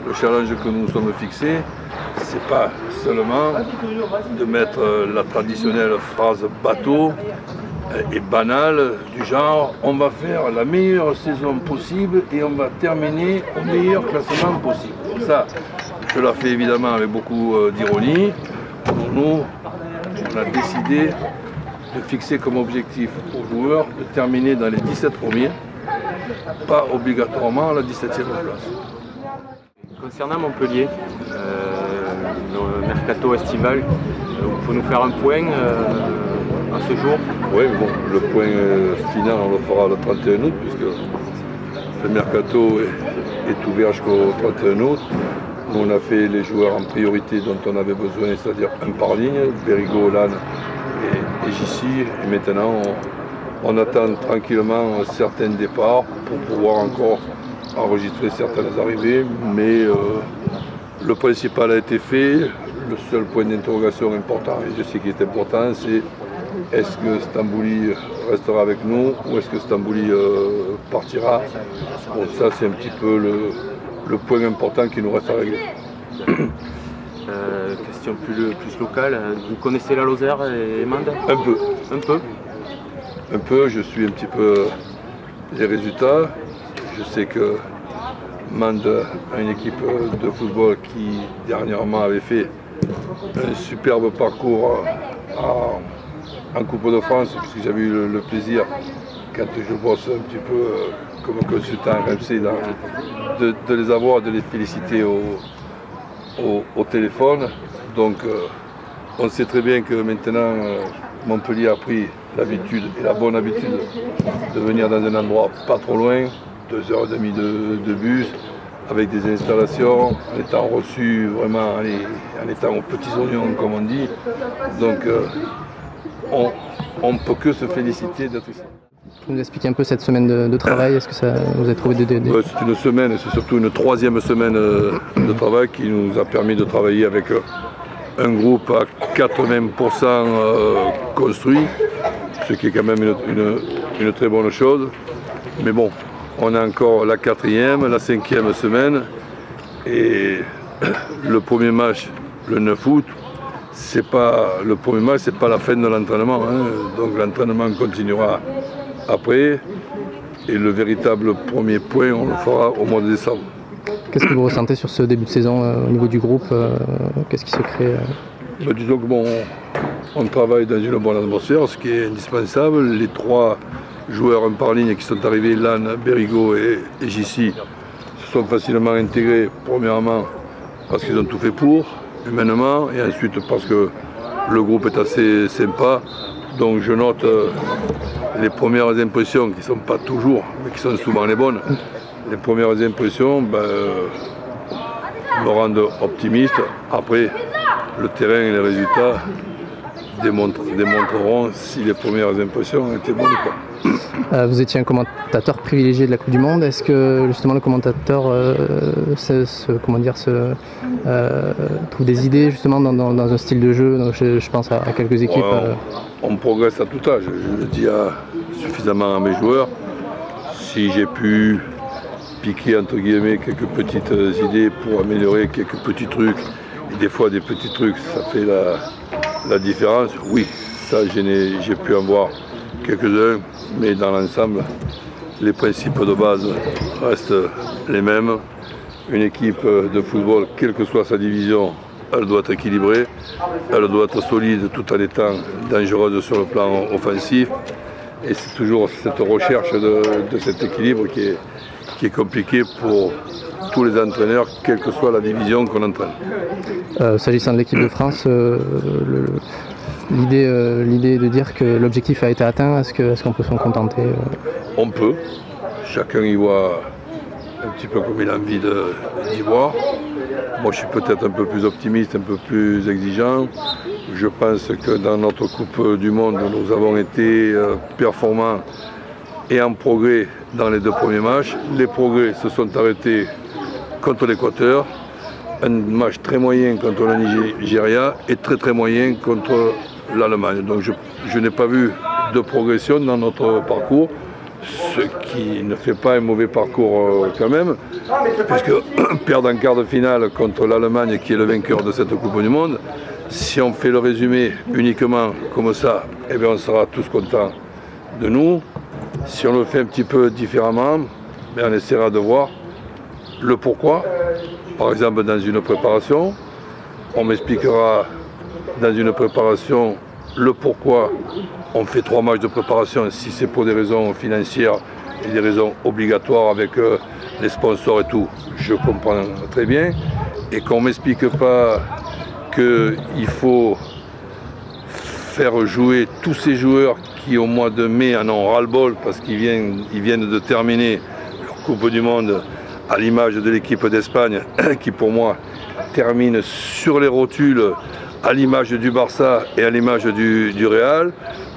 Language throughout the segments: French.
Le challenge que nous nous sommes fixés, c'est pas seulement de mettre la traditionnelle phrase bateau et banale du genre on va faire la meilleure saison possible et on va terminer au meilleur classement possible. Ça, je l'ai fait évidemment avec beaucoup d'ironie. Pour nous, on a décidé de fixer comme objectif aux joueurs de terminer dans les 17 premiers, pas obligatoirement à la 17e place. Concernant Montpellier, le mercato estival, vous pouvez nous faire un point à ce jour? Oui, bon, le point final on le fera le 31 août puisque le mercato est ouvert jusqu'au 31 août. Nous, on a fait les joueurs en priorité dont on avait besoin, c'est-à-dire un par ligne, Berigo, Lannes et JC. Et maintenant, on attend tranquillement certains départs pour pouvoir encore enregistrer certaines arrivées, mais le principal a été fait. Le seul point d'interrogation important, et je sais qu'il est important, c'est est-ce que Stambouli restera avec nous ou est-ce que Stambouli partira? Bon, ça c'est un petit peu le point important qui nous reste à régler. Question plus locale, vous connaissez la Lozère et Mende? Un peu. Un peu? Un peu, je suis un petit peu les résultats. Je sais que Mende a une équipe de football qui dernièrement avait fait un superbe parcours en Coupe de France, puisque j'avais eu le plaisir, quand je bosse un petit peu comme consultant RMC, de les avoir, de les féliciter au téléphone. Donc on sait très bien que maintenant Montpellier a pris l'habitude et la bonne habitude de venir dans un endroit pas trop loin, 2h30 de bus, avec des installations, en étant reçu vraiment en étant aux petits oignons comme on dit. Donc on ne peut que se féliciter d'être ici. Vous nous expliquez un peu cette semaine de travail, est-ce que ça vous avez trouvé des... C'est une semaine, c'est surtout une troisième semaine de travail qui nous a permis de travailler avec un groupe à 80% construit, ce qui est quand même une très bonne chose. Mais bon, on a encore la 4e, la 5e semaine et le premier match, le 9 août, le premier match, c'est pas la fin de l'entraînement. Hein. Donc l'entraînement continuera après et le véritable premier point, on le fera au mois de décembre. Qu'est-ce que vous ressentez sur ce début de saison au niveau du groupe? Qu'est-ce qui se crée? Disons que bon, on travaille dans une bonne atmosphère, ce qui est indispensable. Les 3 joueurs un par ligne qui sont arrivés, Lannes, Berigo et JC, se sont facilement intégrés, premièrement parce qu'ils ont tout fait pour, humainement, et ensuite parce que le groupe est assez sympa. Donc je note les premières impressions qui ne sont pas toujours, mais qui sont souvent les bonnes. Les premières impressions me rendent optimiste. Après, le terrain et les résultats démontreront si les premières impressions étaient bonnes ou pas. Vous étiez un commentateur privilégié de la Coupe du Monde. Est-ce que justement le commentateur trouve des idées justement dans un style de jeu? Donc, je pense à quelques équipes. Ouais, on progresse à tout âge. Je le dis suffisamment à mes joueurs. Si j'ai pu piquer entre guillemets quelques petites idées pour améliorer quelques petits trucs, et des fois des petits trucs, ça fait la différence. Oui, ça j'ai pu en voir quelques-uns, mais dans l'ensemble, les principes de base restent les mêmes. Une équipe de football, quelle que soit sa division, elle doit être équilibrée, elle doit être solide tout en étant dangereuse sur le plan offensif. Et c'est toujours cette recherche de cet équilibre qui est compliquée pour tous les entraîneurs, quelle que soit la division qu'on entraîne. S'agissant de l'équipe de France, l'idée de dire que l'objectif a été atteint, est-ce qu'on peut s'en contenter? On peut. Chacun y voit un petit peu comme il a envie d'y voir. Moi, je suis peut-être un peu plus optimiste, un peu plus exigeant. Je pense que dans notre Coupe du Monde, nous avons été performants et en progrès dans les 2 premiers matchs. Les progrès se sont arrêtés contre l'Équateur. Un match très moyen contre le Nigeria et très moyen contre l'Allemagne. Donc je n'ai pas vu de progression dans notre parcours. ce qui ne fait pas un mauvais parcours quand même, puisque perdre en quart de finale contre l'Allemagne qui est le vainqueur de cette Coupe du Monde, si on fait le résumé uniquement comme ça, eh bien on sera tous contents de nous. Si on le fait un petit peu différemment, bien on essaiera de voir le pourquoi. Par exemple dans une préparation, on m'expliquera dans une préparation le pourquoi on fait 3 matchs de préparation, si c'est pour des raisons financières et des raisons obligatoires avec les sponsors et tout, je comprends très bien. Et qu'on ne m'explique pas qu'il faut faire jouer tous ces joueurs qui au mois de mai en ont ras-le-bol parce qu'ils viennent de terminer leur Coupe du Monde à l'image de l'équipe d'Espagne qui pour moi termine sur les rotules à l'image du Barça et à l'image du Real.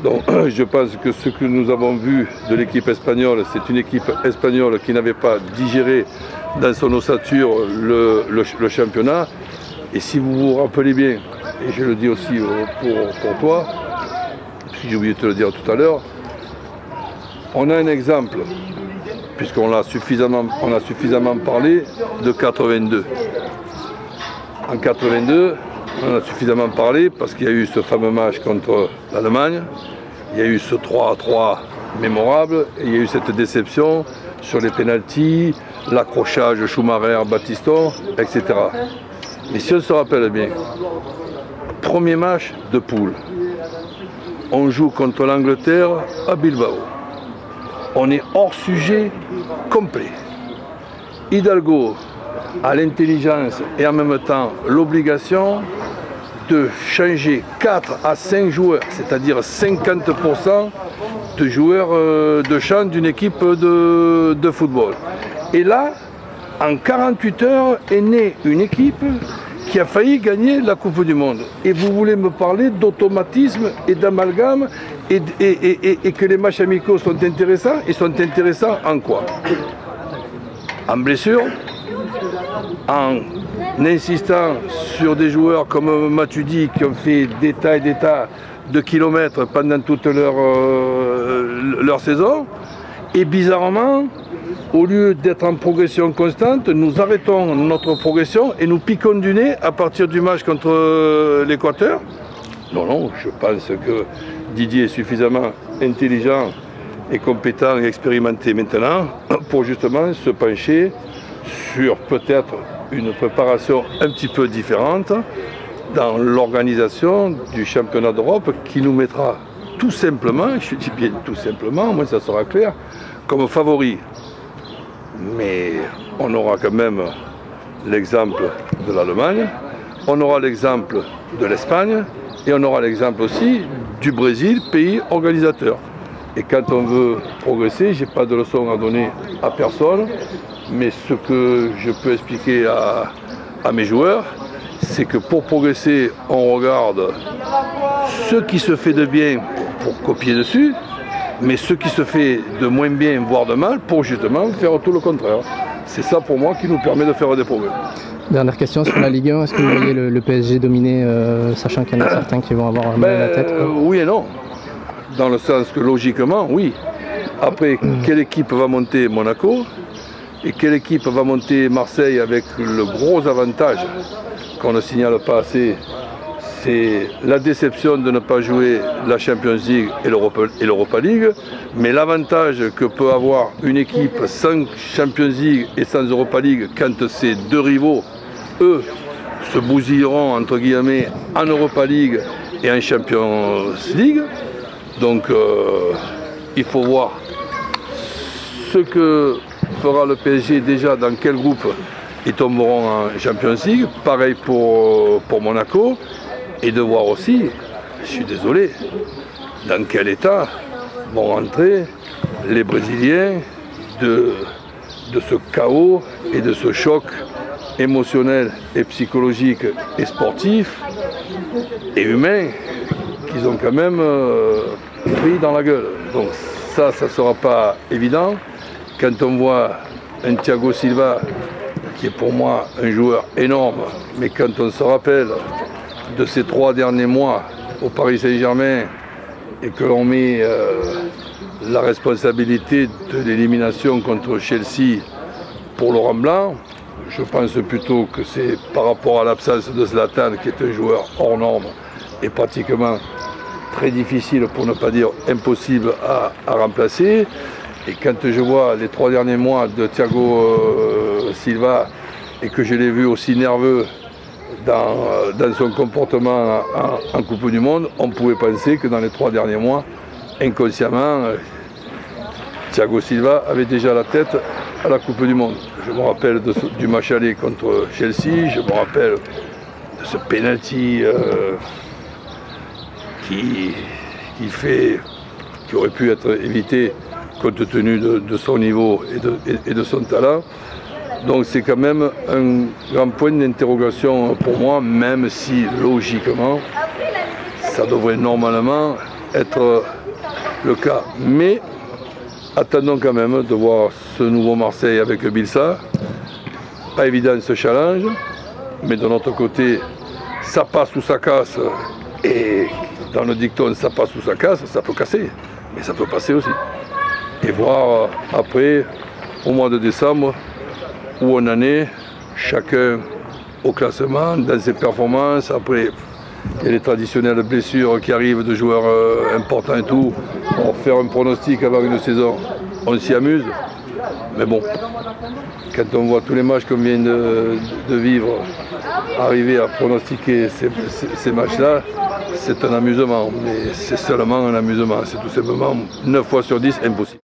Donc je pense que ce que nous avons vu de l'équipe espagnole, c'est une équipe espagnole qui n'avait pas digéré dans son ossature le championnat. Et si vous vous rappelez bien, et je le dis aussi pour toi, si j'ai oublié de te le dire tout à l'heure, on a un exemple, puisqu'on a suffisamment parlé de 82. En 82, on a suffisamment parlé parce qu'il y a eu ce fameux match contre l'Allemagne, il y a eu ce 3-3 mémorable, et il y a eu cette déception sur les pénaltys, l'accrochage Schumacher-Battiston, etc. Mais si on se rappelle bien, premier match de poule, on joue contre l'Angleterre à Bilbao. On est hors sujet complet. Hidalgo a l'intelligence et en même temps l'obligation de changer 4 à 5 joueurs, c'est-à-dire 50% de joueurs de champ d'une équipe de football. Et là, en 48 heures est née une équipe qui a failli gagner la Coupe du Monde. Et vous voulez me parler d'automatisme et d'amalgame et que les matchs amicaux sont intéressants, et sont intéressants en quoi? En blessure, en insistant sur des joueurs comme Matuidi qui ont fait des tas et des tas de kilomètres pendant toute leur saison, et bizarrement, au lieu d'être en progression constante, nous arrêtons notre progression et nous piquons du nez à partir du match contre l'Équateur. Non, je pense que Didier est suffisamment intelligent et compétent et expérimenté maintenant pour justement se pencher sur peut-être une préparation un petit peu différente dans l'organisation du championnat d'Europe qui nous mettra tout simplement, je dis bien tout simplement, au moins ça sera clair, comme favori. Mais on aura quand même l'exemple de l'Allemagne, on aura l'exemple de l'Espagne et on aura l'exemple aussi du Brésil, pays organisateur. Et quand on veut progresser, je n'ai pas de leçon à donner à personne, mais ce que je peux expliquer à mes joueurs, c'est que pour progresser, on regarde ce qui se fait de bien pour copier dessus, mais ce qui se fait de moins bien, voire de mal, pour justement faire tout le contraire. C'est ça pour moi qui nous permet de faire des progrès. Dernière question sur la Ligue 1, est-ce que vous voyez le PSG dominer, sachant qu'il y en a certains qui vont avoir mal à la tête? Oui et non, dans le sens que logiquement, oui. Après, quelle équipe va monter Monaco et quelle équipe va monter Marseille, avec le gros avantage qu'on ne signale pas assez, c'est la déception de ne pas jouer la Champions League et l'Europa League, mais l'avantage que peut avoir une équipe sans Champions League et sans Europa League quand ces deux rivaux, eux, se bousilleront entre guillemets en Europa League et en Champions League. Donc il faut voir ce que fera le PSG, déjà dans quel groupe ils tomberont en Champions League, pareil pour Monaco. Et de voir aussi, je suis désolé, dans quel état vont rentrer les Brésiliens de ce chaos et de ce choc émotionnel et psychologique et sportif et humain qu'ils ont quand même pris dans la gueule. Donc ça ne sera pas évident. Quand on voit un Thiago Silva, qui est pour moi un joueur énorme, mais quand on se rappelle de ces 3 derniers mois au Paris Saint-Germain et que l'on met la responsabilité de l'élimination contre Chelsea pour Laurent Blanc. Je pense plutôt que c'est par rapport à l'absence de Zlatan, qui est un joueur hors norme et pratiquement très difficile, pour ne pas dire impossible à remplacer. Et quand je vois les 3 derniers mois de Thiago Silva et que je l'ai vu aussi nerveux dans son comportement en Coupe du Monde, on pouvait penser que dans les 3 derniers mois, inconsciemment, Thiago Silva avait déjà la tête à la Coupe du Monde. Je me rappelle du match aller contre Chelsea, je me rappelle de ce penalty qui aurait pu être évité compte tenu de son niveau et de son talent. Donc c'est quand même un grand point d'interrogation pour moi, même si logiquement ça devrait normalement être le cas. Mais attendons quand même de voir ce nouveau Marseille avec Bielsa. Pas évident ce challenge, mais de notre côté, ça passe ou ça casse. Et dans le dicton, ça passe ou ça casse, ça peut casser, mais ça peut passer aussi. Et voir après, au mois de décembre, où on en est, chacun au classement, dans ses performances. Après, il y a les traditionnelles blessures qui arrivent de joueurs importants et tout. Pour faire un pronostic avant une saison, on s'y amuse. Mais bon, quand on voit tous les matchs qu'on vient de vivre, arriver à pronostiquer ces matchs-là, c'est un amusement. Mais c'est seulement un amusement. C'est tout simplement 9 fois sur 10 impossible.